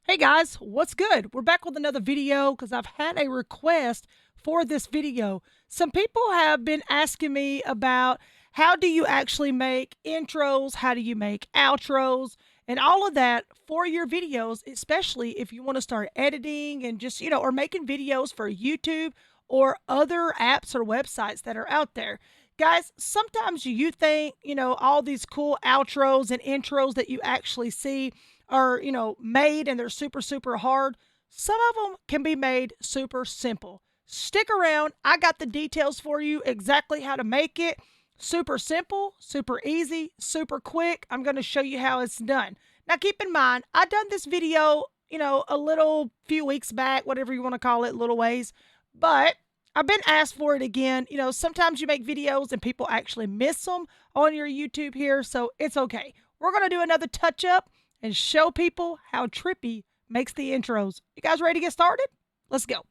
Hey guys, what's good? We're back with another video because I've had a request for this video. Some people have been asking me about how do you actually make intros, how do you make outros, and all of that for your videos, especially if you want to start editing and just, or making videos for YouTube or other apps or websites that are out there. Guys, sometimes you think, all these cool outros and intros that you actually see are, made and they're super, super hard. Some of them can be made super simple. Stick around. I got the details for you exactly how to make it. Super simple, super easy, super quick. I'm going to show you how it's done. Now, keep in mind, I done this video, a little few weeks back, whatever you want to call it, little ways, but I've been asked for it again. Sometimes you make videos and people actually miss them on your YouTube here, so it's okay. We're going to do another touch up and show people how Trippy makes the intros. You guys ready to get started? Let's go.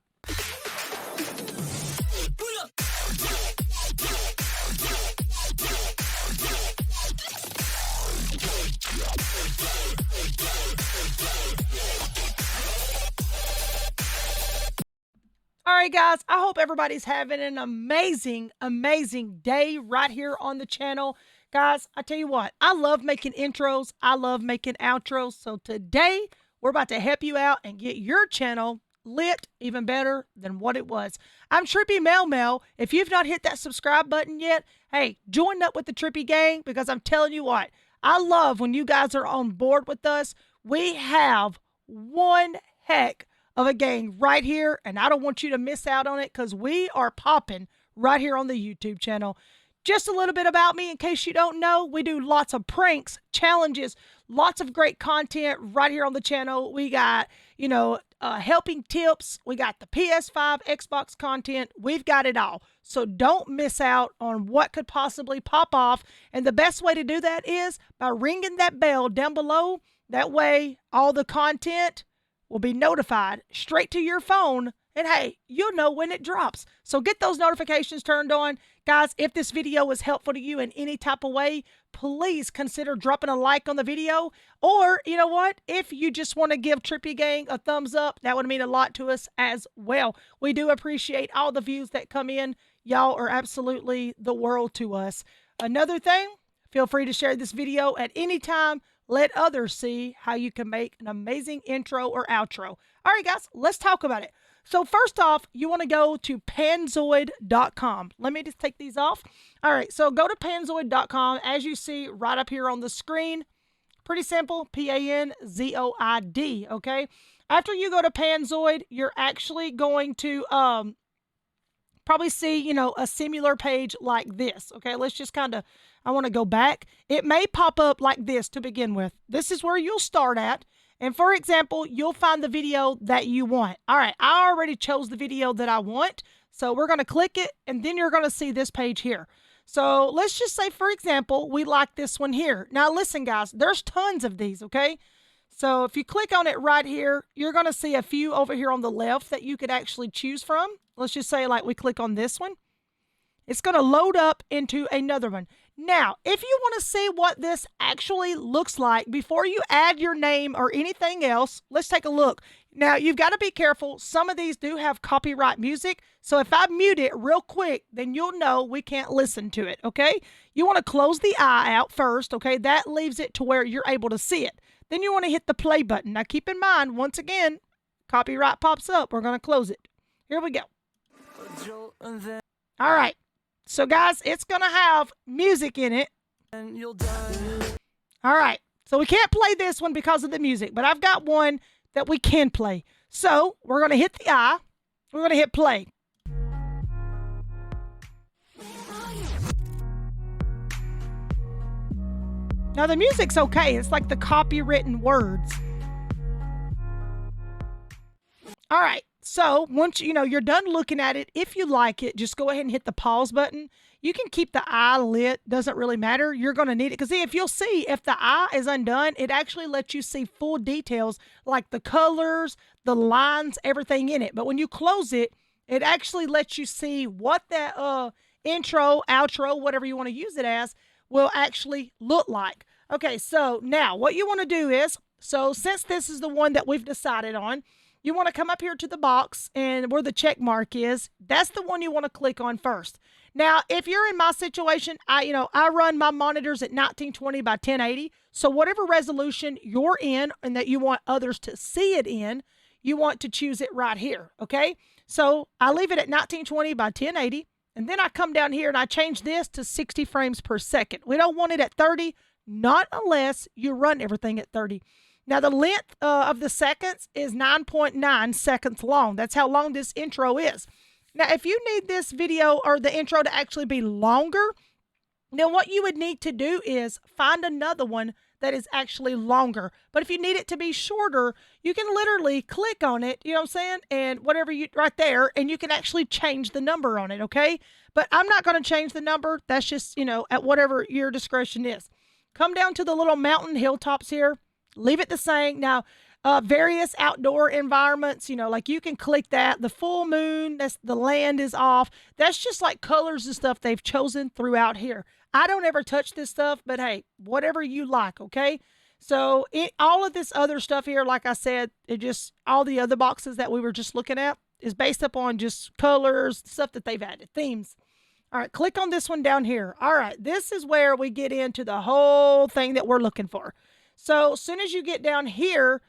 All right, guys, I hope everybody's having an amazing, amazing day right here on the channel. Guys, I tell you what, I love making intros. I love making outros. So today, we're about to help you out and get your channel lit even better than what it was. I'm Trippy Mel Mel. If you've not hit that subscribe button yet, hey, join up with the Trippy gang because I'm telling you what, I love when you guys are on board with us. We have one heck of a gang right here, and I don't want you to miss out on it because we are popping right here on the YouTube channel. Just a little bit about me in case you don't know, we do lots of pranks, challenges, lots of great content right here on the channel. We got, helping tips. We got the PS5, Xbox content. We've got it all. So don't miss out on what could possibly pop off. And the best way to do that is by ringing that bell down below. That way, all the content will be notified straight to your phone, and hey, you'll know when it drops. So get those notifications turned on. Guys, if this video was helpful to you in any type of way, please consider dropping a like on the video. Or, you know what? If you just want to give Trippy Gang a thumbs up, that would mean a lot to us as well. We do appreciate all the views that come in. Y'all are absolutely the world to us. Another thing, feel free to share this video at any time. Let others see how you can make an amazing intro or outro. All right, guys, let's talk about it. So first off, you want to go to panzoid.com. Let me just take these off. All right, so go to panzoid.com. As you see right up here on the screen, pretty simple, Panzoid, okay? After you go to Panzoid, you're actually going to probably see, a similar page like this, okay? Let's just I want to go back. It may pop up like this to begin with. This is where you'll start at. And for example, you'll find the video that you want. All right, I already chose the video that I want. So we're going to click it, and then you're going to see this page here. So let's just say, for example, we like this one here. Now listen, guys, there's tons of these, okay? So if you click on it right here, you're going to see a few over here on the left that you could actually choose from. Let's just say like we click on this one. It's going to load up into another one. Now, if you want to see what this actually looks like before you add your name or anything else, let's take a look. Now, you've got to be careful. Some of these do have copyright music. So if I mute it real quick, then you'll know we can't listen to it, okay? You want to close the eye out first, okay? That leaves it to where you're able to see it. Then you want to hit the play button. Now, keep in mind, once again, copyright pops up. We're going to close it. Here we go. All right. So, guys, it's going to have music in it. All right. So, we can't play this one because of the music, but I've got one that we can play. So, we're going to hit the eye. We're going to hit play. Now, the music's okay. It's like the copywritten words. All right. So once you're done looking at it, if you like it, just go ahead and hit the pause button. You can keep the eye lit. Doesn't really matter. You're going to need it. Because see, if you'll see, if the eye is undone, it actually lets you see full details like the colors, the lines, everything in it. But when you close it, it actually lets you see what that intro, outro, whatever you want to use it as, will actually look like. Okay, so now what you want to do is So since this is the one that we've decided on, you want to come up here to the box and where the check mark is, that's the one you want to click on first. Now, if you're in my situation, I run my monitors at 1920 by 1080. So whatever resolution you're in and that you want others to see it in, you want to choose it right here, okay? So I leave it at 1920 by 1080, and then I come down here and I change this to 60 frames per second. We don't want it at 30, not unless you run everything at 30. Now, the length of the seconds is 9.9 seconds long. That's how long this intro is. Now, if you need this video or the intro to actually be longer, then what you would need to do is find another one that is actually longer. But if you need it to be shorter, you can literally click on it, you know what I'm saying? And whatever you, right there, and you can actually change the number on it, okay? But I'm not going to change the number. That's just, at whatever your discretion is. Come down to the little mountain hilltops here. Leave it the same. Now, various outdoor environments, like you can click that. The full moon, the land is off. That's just like colors and stuff they've chosen throughout here. I don't ever touch this stuff, but hey, whatever you like, okay? So all of this other stuff here, like I said, all the other boxes that we were just looking at is based upon just colors, stuff that they've added, themes. All right, click on this one down here. All right, this is where we get into the whole thing that we're looking for. So as soon as you get down here,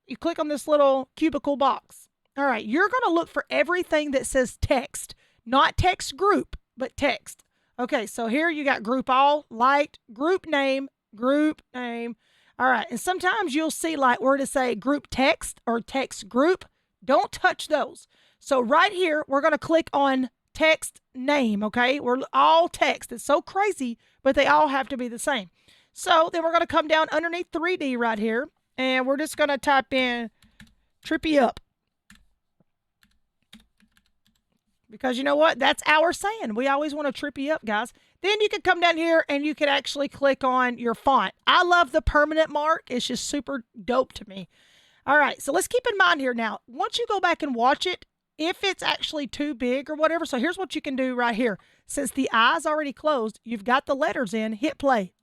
you click on this little cubicle box. All right, you're going to look for everything that says text, not text group, but text. Okay, so here you got group all, light, group name, group name. All right, and sometimes you'll see like where to say group text or text group. Don't touch those. So right here, we're going to click on text name, okay? We're all text. It's so crazy, but they all have to be the same. So then we're going to come down underneath 3D right here, and we're just going to type in trippy up. Because you know what? That's our saying. We always want to trip you up, guys. Then you can come down here and you can actually click on your font. I love the permanent mark. It's just super dope to me. All right, so let's keep in mind here now, once you go back and watch it, if it's actually too big or whatever, so here's what you can do right here. Since the eye's already closed, you've got the letters in, hit play.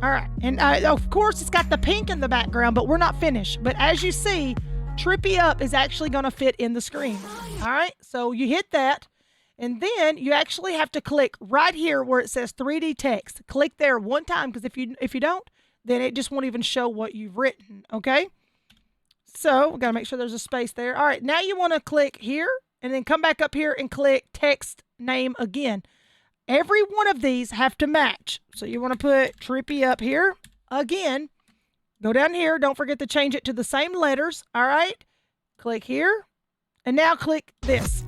All right, and of course it's got the pink in the background, but we're not finished. But as you see, Trippy Up is actually going to fit in the screen. All right, so you hit that, and then you actually have to click right here where it says 3D text. Click there one time, because if you don't, then it just won't even show what you've written, okay? So we got to make sure there's a space there. All right, now you want to click here, and then come back up here and click text name again. Every one of these have to match. So you want to put Trippy Up here again. Go down here. Don't forget to change it to the same letters. All right. Click here. And now click this.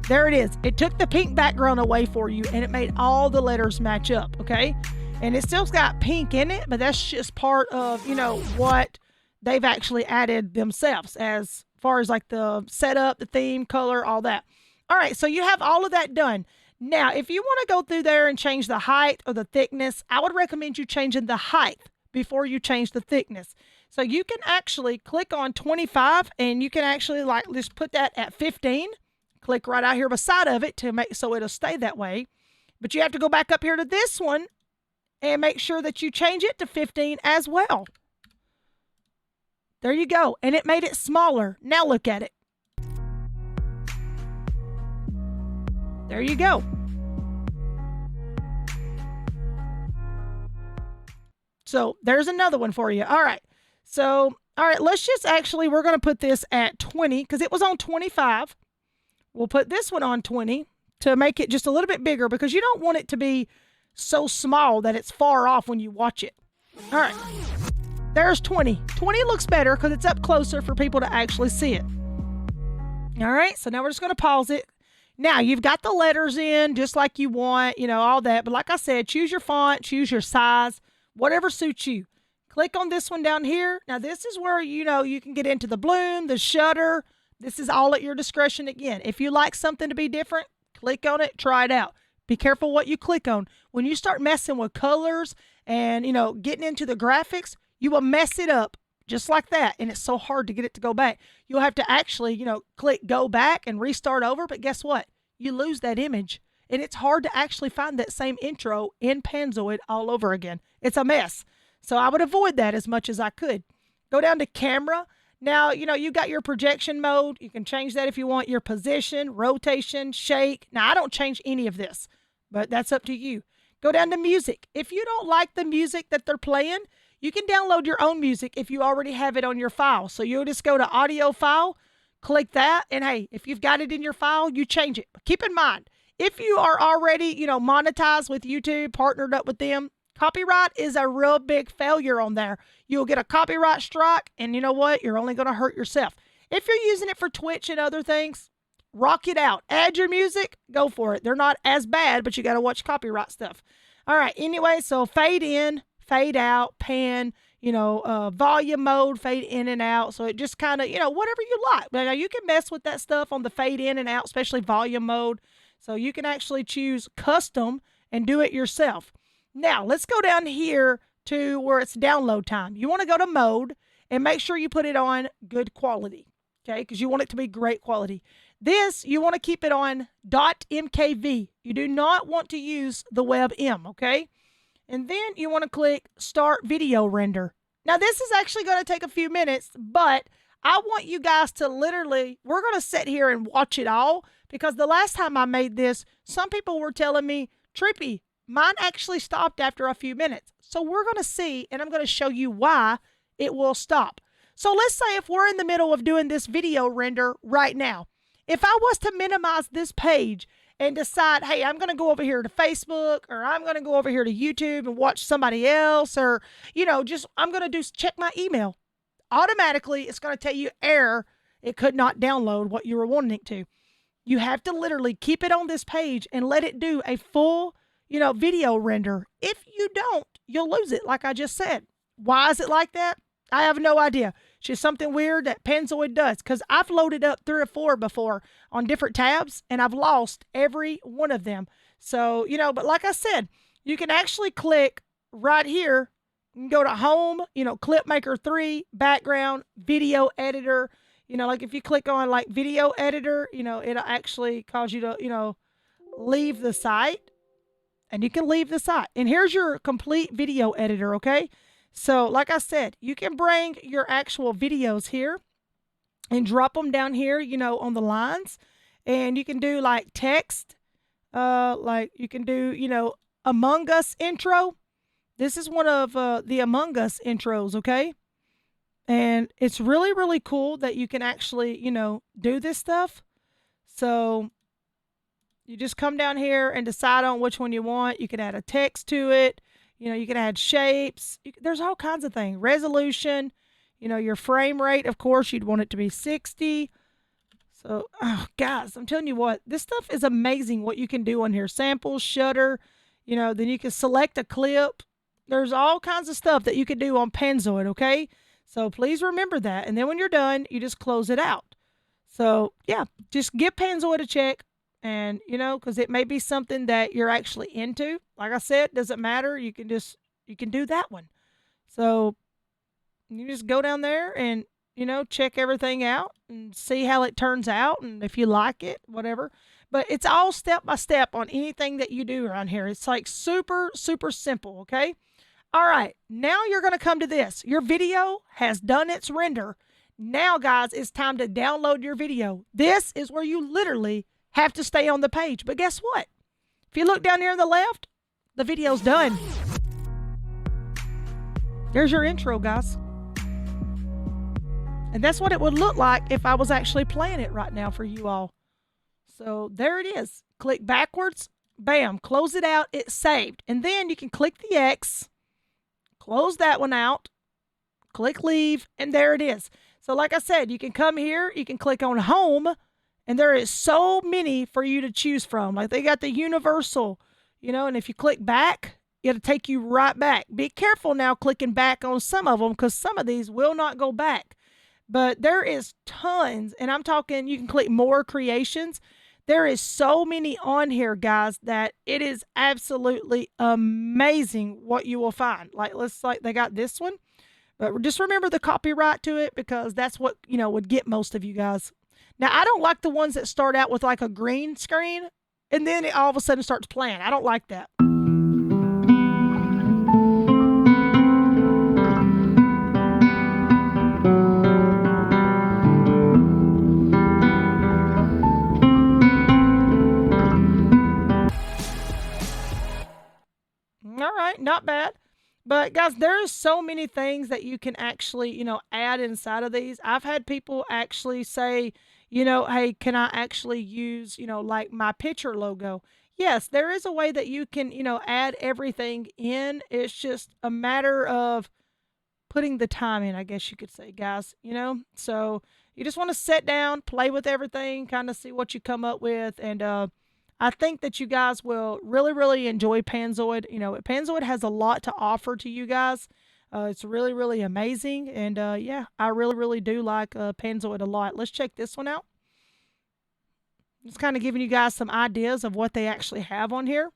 There it is. It took the pink background away for you, and it made all the letters match up. Okay. And it still's got pink in it, but that's just part of, what they've actually added themselves as far as like the setup, the theme, color, all that. All right. So you have all of that done. Now, if you want to go through there and change the height or the thickness, I would recommend you changing the height before you change the thickness. So you can actually click on 25, and you can actually just put that at 15. Click right out here beside of it to make so it'll stay that way. But you have to go back up here to this one and make sure that you change it to 15 as well. There you go. And it made it smaller. Now look at it. There you go. So there's another one for you. All right. So, all right, let's just we're going to put this at 20 because it was on 25. We'll put this one on 20 to make it just a little bit bigger because you don't want it to be so small that it's far off when you watch it. All right. There's 20. 20 looks better because it's up closer for people to actually see it. All right. So now we're just going to pause it. Now, you've got the letters in just like you want, all that. But like I said, choose your font, choose your size, whatever suits you. Click on this one down here. Now, this is where, you can get into the bloom, the shutter. This is all at your discretion again. If you like something to be different, click on it, try it out. Be careful what you click on. When you start messing with colors and, getting into the graphics, you will mess it up just like that. And it's so hard to get it to go back. You'll have to actually, click go back and restart over. But guess what? You lose that image. and it's hard to actually find that same intro in Panzoid all over again. It's a mess. So I would avoid that as much as I could. Go down to camera. Now, you got your projection mode. You can change that if you want, your position, rotation, shake. Now, I don't change any of this, but that's up to you. Go down to music. If you don't like the music that they're playing, you can download your own music if you already have it on your file. So you'll just go to audio file, click that, and hey, if you've got it in your file, you change it. But keep in mind, if you are already, monetized with YouTube, partnered up with them, copyright is a real big failure on there. You'll get a copyright strike, and you know what? You're only going to hurt yourself. If you're using it for Twitch and other things, rock it out. Add your music, go for it. They're not as bad, but you got to watch copyright stuff. All right, anyway, so fade in, fade out, pan, volume mode, fade in and out. So it just kind of, whatever you like. Now, you can mess with that stuff on the fade in and out, especially volume mode. So you can actually choose custom and do it yourself. Now, let's go down here to where it's download time. You want to go to mode and make sure you put it on good quality, okay? Because you want it to be great quality. This, you want to keep it on .mkv. You do not want to use the WebM, okay? And then you want to click Start Video Render. Now, this is actually going to take a few minutes, but I want you guys to literally, we're going to sit here and watch it all, because the last time I made this, some people were telling me, Trippy, mine actually stopped after a few minutes. So we're going to see, and I'm going to show you why it will stop. So let's say if we're in the middle of doing this video render right now, if I was to minimize this page and decide, hey, I'm going to go over here to Facebook, or I'm going to go over here to YouTube and watch somebody else, or, I'm going to check my email. Automatically, it's going to tell you error. It could not download what you were wanting it to. You have to literally keep it on this page and let it do a full, video render. If you don't, you'll lose it, like I just said. Why is it like that? I have no idea. It's just something weird that Panzoid does, because I've loaded up 3 or 4 before on different tabs, and I've lost every one of them. So, but like I said, you can actually click right here and go to home, Clip Maker 3, background, video editor. Like if you click on like video editor, it'll actually cause you to, leave the site, and you can leave the site. And here's your complete video editor, okay? So like I said, you can bring your actual videos here and drop them down here, on the lines. And you can do like text, like you can do, Among Us intro. This is one of the Among Us intros, okay? And it's really, really cool that you can actually, do this stuff. So you just come down here and decide on which one you want. You can add a text to it. You can add shapes. There's all kinds of things. Resolution, your frame rate, of course, you'd want it to be 60. So, guys, I'm telling you what, this stuff is amazing what you can do on here. Samples, shutter, then you can select a clip. There's all kinds of stuff that you can do on Panzoid, okay? So please remember that. And then when you're done, you just close it out. So, yeah, just give Panzoid a check. And, because it may be something that you're actually into. Like I said, doesn't matter. You can do that one. So you just go down there and, check everything out and see how it turns out. And if you like it, whatever. But it's all step by step on anything that you do around here. It's like super, super simple. Okay. All right. Now you're going to come to this. Your video has done its render. Now, guys, it's time to download your video. This is where you literally have to stay on the page. But guess what? If you look down here on the left, the video's done. There's your intro, guys. And that's what it would look like if I was actually playing it right now for you all. So there it is. Click backwards. Bam. Close it out. It's saved. And then you can click the X. Close that one out. Click leave. And there it is. So like I said, you can come here. You can click on home. And there is so many for you to choose from. Like they got the universal, and if you click back, it'll take you right back. Be careful now clicking back on some of them, because some of these will not go back. But there is tons, and I'm talking, you can click more creations. There is so many on here, guys, that it is absolutely amazing what you will find. Like they got this one, but just remember the copyright to it, because that's what, would get most of you guys. Now, I don't like the ones that start out with like a green screen. and then it all of a sudden starts playing. I don't like that. All right, not bad. But guys, there's so many things that you can actually, add inside of these. I've had people actually say, hey, can I actually use, like my picture logo? Yes, there is a way that you can, add everything in. It's just a matter of putting the time in, I guess you could say, guys, So you just want to sit down, play with everything, kind of see what you come up with. And I think that you guys will really, really enjoy Panzoid. Panzoid has a lot to offer to you guys. It's really, really amazing. And yeah, I really, really do like Panzoid a lot. Let's check this one out. Just kind of giving you guys some ideas of what they actually have on here.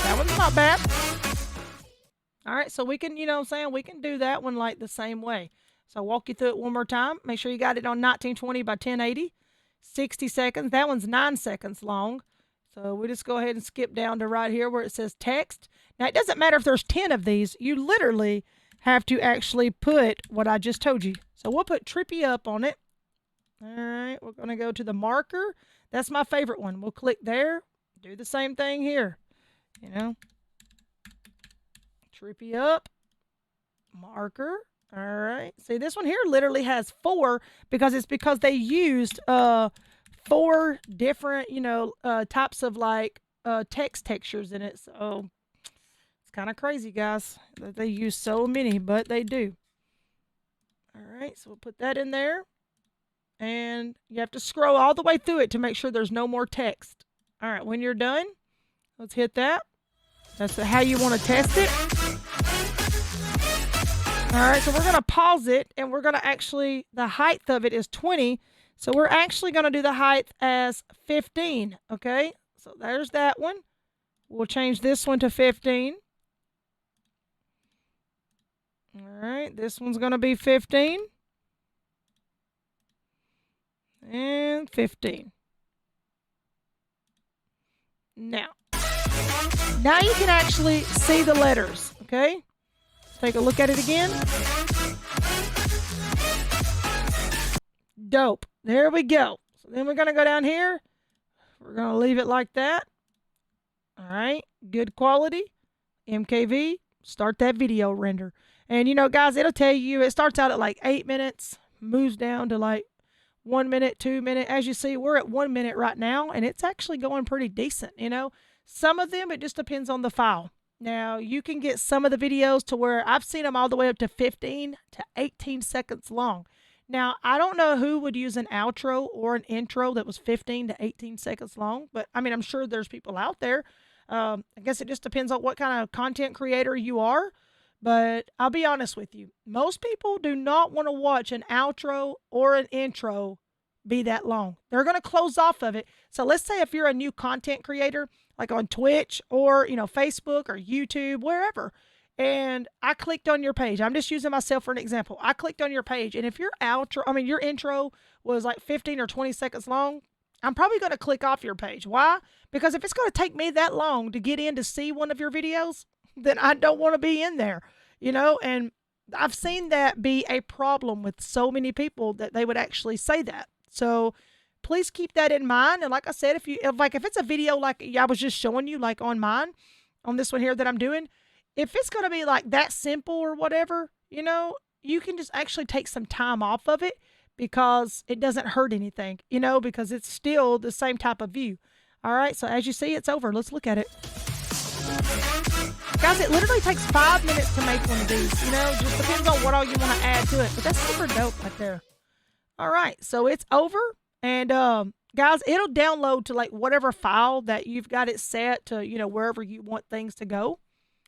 That one's not bad. All right, so we can, we can do that one like the same way. So I'll walk you through it one more time. Make sure you got it on 1920 by 1080. 60 seconds. That one's 9 seconds long. So we just go ahead and skip down to right here where it says text. Now, it doesn't matter if there's 10 of these. You literally have to actually put what I just told you. So we'll put Trippy Up on it. All right, we're going to go to the marker. That's my favorite one. We'll click there. Do the same thing here. Trippy Up. Marker. All right. See, this one here literally has 4 because they used 4 different, types of like text textures in it. So it's kind of crazy, guys, that they use so many, but they do. All right. So we'll put that in there. And you have to scroll all the way through it to make sure there's no more text. All right. When you're done, let's hit that. That's how you want to test it. All right, so we're going to pause it, and we're going to actually, the height of it is 20, so we're actually going to do the height as 15, okay? So there's that one. We'll change this one to 15. All right, this one's going to be 15. And 15. Now you can actually see the letters, okay? Take a look at it again. Dope. There we go. So then we're going to go down here. We're going to leave it like that. All right. Good quality. MKV. Start that video render. And, guys, it'll tell you, it starts out at like 8 minutes, moves down to like 1 minute, 2 minutes. As you see, we're at 1 minute right now, and it's actually going pretty decent, Some of them, it just depends on the file. Now, you can get some of the videos to where I've seen them all the way up to 15 to 18 seconds long. Now, I don't know who would use an outro or an intro that was 15 to 18 seconds long, but I mean, I'm sure there's people out there. I guess it just depends on what kind of content creator you are, but I'll be honest with you. Most people do not want to watch an outro or an intro be that long. They're going to close off of it. So let's say if you're a new content creator, like on Twitch or, Facebook or YouTube, wherever, and I clicked on your page. I'm just using myself for an example. I clicked on your page, and if your intro was like 15 or 20 seconds long, I'm probably going to click off your page. Why? Because if it's going to take me that long to get in to see one of your videos, then I don't want to be in there, and I've seen that be a problem with so many people that they would actually say that. So please keep that in mind. And like I said, if it's a video like I was just showing you, like on mine, on this one here that I'm doing, if it's going to be like that simple or whatever, you can just actually take some time off of it because it doesn't hurt anything, because it's still the same type of view. All right. So as you see, it's over. Let's look at it. Guys, it literally takes 5 minutes to make one of these, just depends on what all you want to add to it. But that's super dope right there. All right. So it's over. And, guys, it'll download to like whatever file that you've got it set to, wherever you want things to go.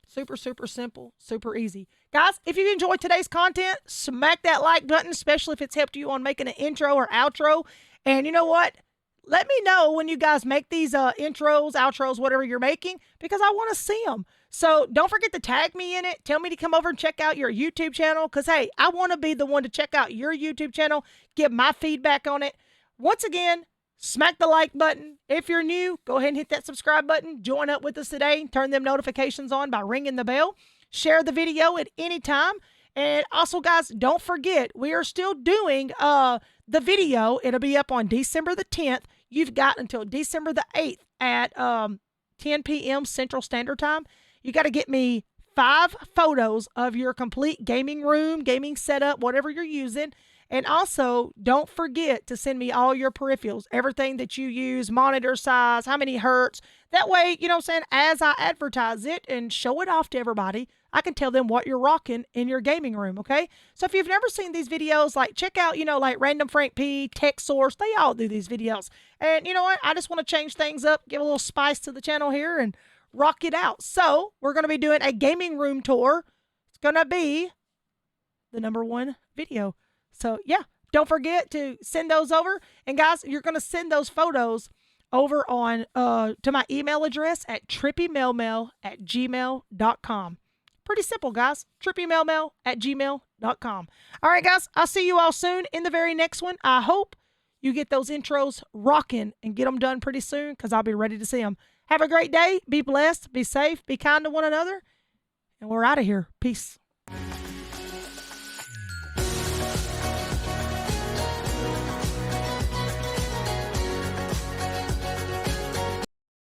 Super, super simple, super easy. Guys, if you enjoyed today's content, smack that like button, especially if it's helped you on making an intro or outro. And you know what? let me know when you guys make these intros, outros, whatever you're making, because I want to see them. So don't forget to tag me in it. Tell me to come over and check out your YouTube channel because, hey, I want to be the one to check out your YouTube channel, give my feedback on it. Once again, smack the like button. If you're new, go ahead and hit that subscribe button. Join up with us today. Turn them notifications on by ringing the bell. Share the video at any time. And also, guys, don't forget, we are still doing the video. It'll be up on December the 10th. You've got until December the 8th at 10 p.m. Central Standard Time. You got to get me 5 photos of your complete gaming room, gaming setup, whatever you're using. And also, don't forget to send me all your peripherals, everything that you use, monitor size, how many hertz. That way, you know what I'm saying, as I advertise it and show it off to everybody, I can tell them what you're rocking in your gaming room, okay? So if you've never seen these videos, like check out, like Random Frank P, Tech Source, they all do these videos. And you know what? I just want to change things up, give a little spice to the channel here and rock it out. So we're going to be doing a gaming room tour. It's going to be the #1 video. So, yeah, don't forget to send those over. And, guys, you're going to send those photos over on to my email address at trippymailmail@gmail.com. Pretty simple, guys. trippymailmail@gmail.com. All right, guys, I'll see you all soon in the very next one. I hope you get those intros rocking and get them done pretty soon because I'll be ready to see them. Have a great day. Be blessed. Be safe. Be kind to one another. And we're out of here. Peace.